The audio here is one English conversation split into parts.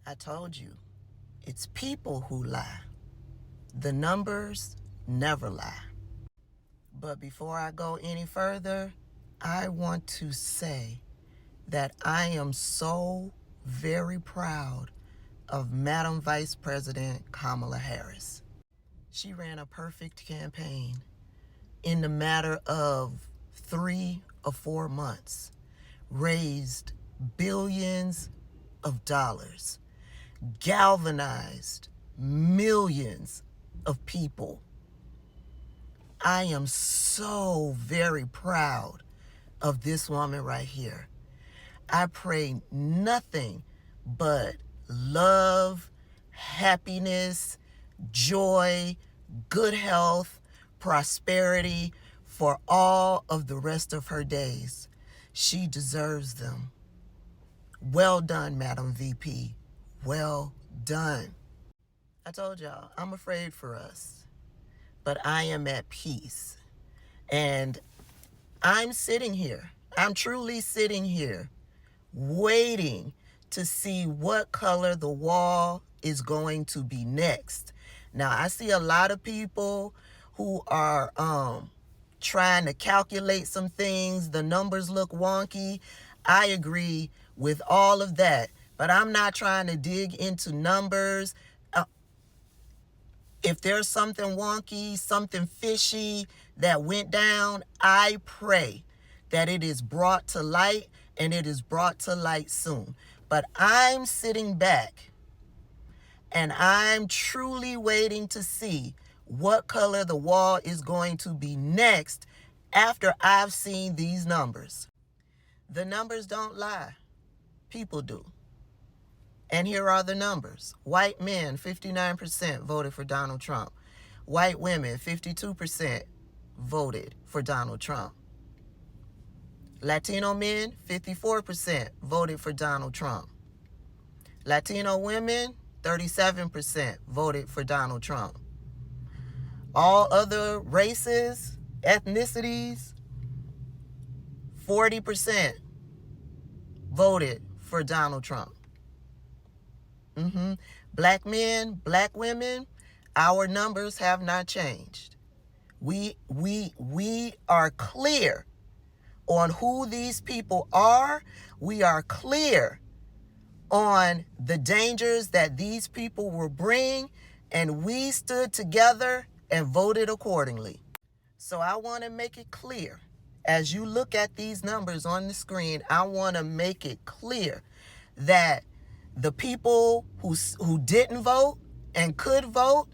I told you, it's people who lie. The numbers never lie. But before I go any further, I want to say that I am so very proud of Madam Vice President Kamala Harris. She ran a perfect campaign in the matter of 3 or 4 months, raised billions of dollars, galvanized millions of people. I am so very proud of this woman right here. I pray nothing but love, happiness, joy, good health, prosperity for all of the rest of her days. She deserves them. Well done, Madam VP. Well done. I told y'all, I'm afraid for us, but I am at peace. And I'm sitting here. I'm truly sitting here waiting to see what color the wall is going to be next. Now, I see a lot of people who are trying to calculate some things. The numbers look wonky. I agree with all of that, but I'm not trying to dig into numbers. If there's something wonky, something fishy that went down, I pray that it is brought to light, and it is brought to light soon. But I'm sitting back and I'm truly waiting to see what color the wall is going to be next after I've seen these numbers. The numbers don't lie. People do. And here are the numbers. White men, 59% voted for Donald Trump. White women, 52% voted for Donald Trump. Latino men, 54% voted for Donald Trump. Latino women, 37% voted for Donald Trump. All other races, ethnicities, 40% voted for Donald Trump. Black men, black women, our numbers have not changed. We are clear on who these people are. We are clear on the dangers that these people will bring, and we stood together and voted accordingly. So I want to make it clear, as you look at these numbers on the screen, I want to make it clear that the people who didn't vote and could vote,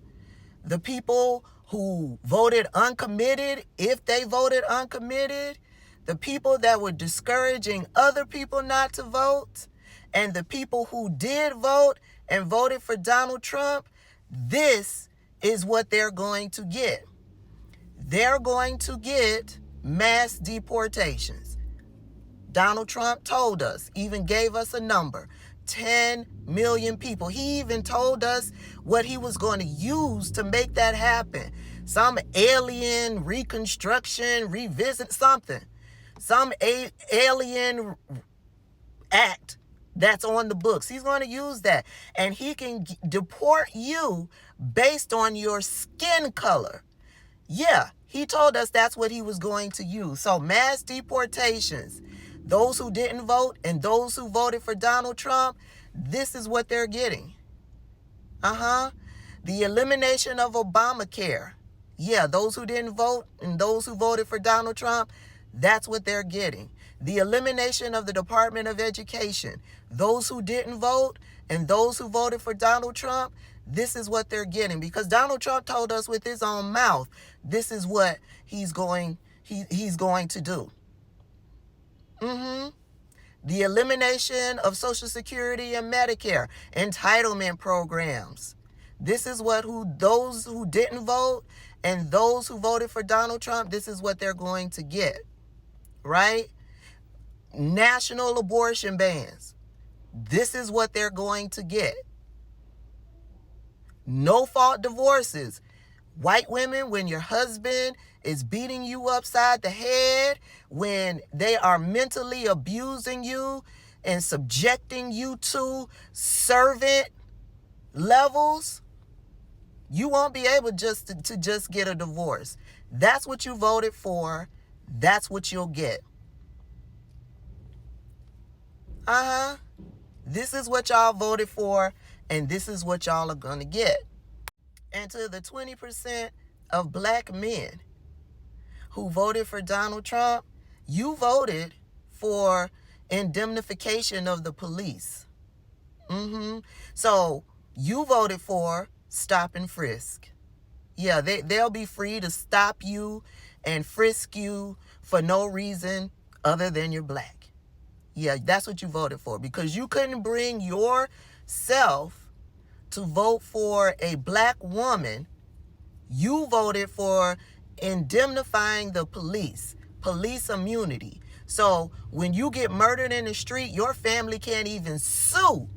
the people who voted uncommitted, if they voted uncommitted, the people that were discouraging other people not to vote, and the people who did vote and voted for Donald Trump, this is what they're going to get. They're going to get mass deportations. Donald Trump told us, even gave us a number, 10 million people. He even told us what he was going to use to make that happen. Some alien reconstruction, revisit something. Some alien act that's on the books. He's going to use that. And he can deport you based on your skin color. Yeah, he told us that's what he was going to use. So mass deportations. Those who didn't vote and those who voted for Donald Trump, this is what they're getting. The elimination of Obamacare. Yeah, those who didn't vote and those who voted for Donald Trump, that's what they're getting. The elimination of the Department of Education. Those who didn't vote and those who voted for Donald Trump, this is what they're getting. Because Donald Trump told us with his own mouth, this is what he's going to do. The elimination of Social Security and Medicare, entitlement programs. This is what those who didn't vote and those who voted for Donald Trump, this is what they're going to get, right? National abortion bans. This is what they're going to get. No-fault divorces. White women, when your husband is beating you upside the head, when they are mentally abusing you, and subjecting you to servant levels, you won't be able to just get a divorce. That's what you voted for. That's what you'll get. This is what y'all voted for, and this is what y'all are going to get. And to the 20% of black men who voted for Donald Trump, you voted for indemnification of the police. So you voted for stop and frisk. Yeah, they'll be free to stop you and frisk you for no reason other than you're black. Yeah, that's what you voted for, because you couldn't bring yourself to vote for a black woman. You voted for indemnifying the police immunity. So when you get murdered in the street, your family can't even sue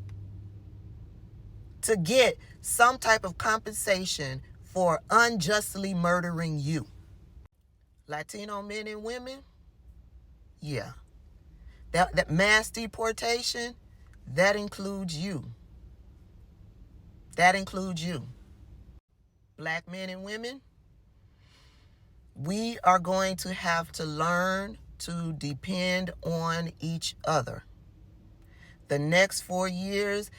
to get some type of compensation for unjustly murdering you. Latino men and women, yeah. That mass deportation, that includes you. That includes you. Black men and women, we are going to have to learn to depend on each other. The next 4 years,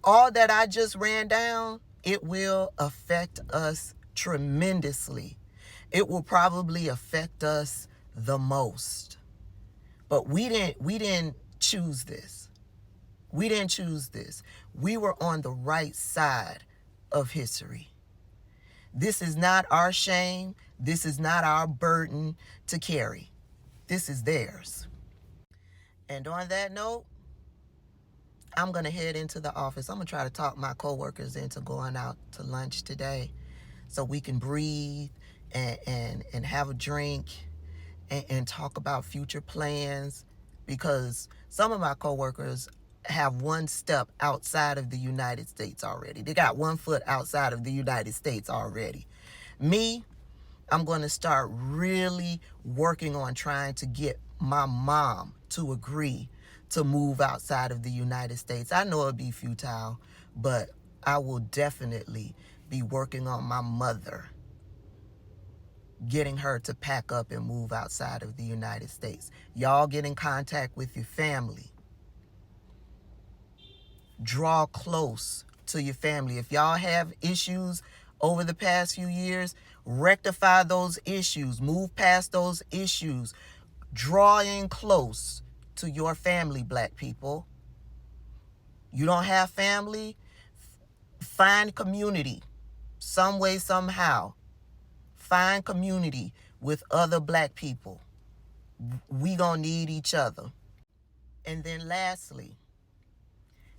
all that I just ran down, it will affect us tremendously. It will probably affect us the most. But we didn't choose this. We didn't choose this. We were on the right side of history. This is not our shame. This is not our burden to carry. This is theirs. And on that note, I'm going to head into the office. I'm going to try to talk my coworkers into going out to lunch today so we can breathe and have a drink and talk about future plans, because some of my coworkers have one step outside of the United States already. They got 1 foot outside of the United States already. Me, I'm going to start really working on trying to get my mom to agree to move outside of the United States. I know it'll be futile, but I will definitely be working on my mother, getting her to pack up and move outside of the United States. Y'all get in contact with your family. Draw close to your family. If y'all have issues over the past few years, rectify those issues. Move past those issues. Draw in close to your family, black people. You don't have family? Find community. Some way, somehow. Find community with other black people. We gonna need each other. And then lastly,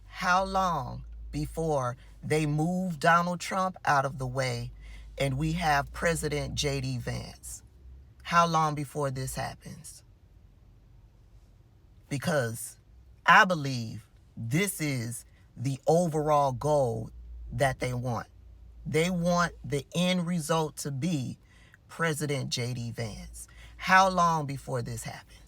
how long before they move Donald Trump out of the way and we have President J.D. Vance? How long before this happens? Because I believe this is the overall goal that they want. They want the end result to be President J.D. Vance. How long before this happens?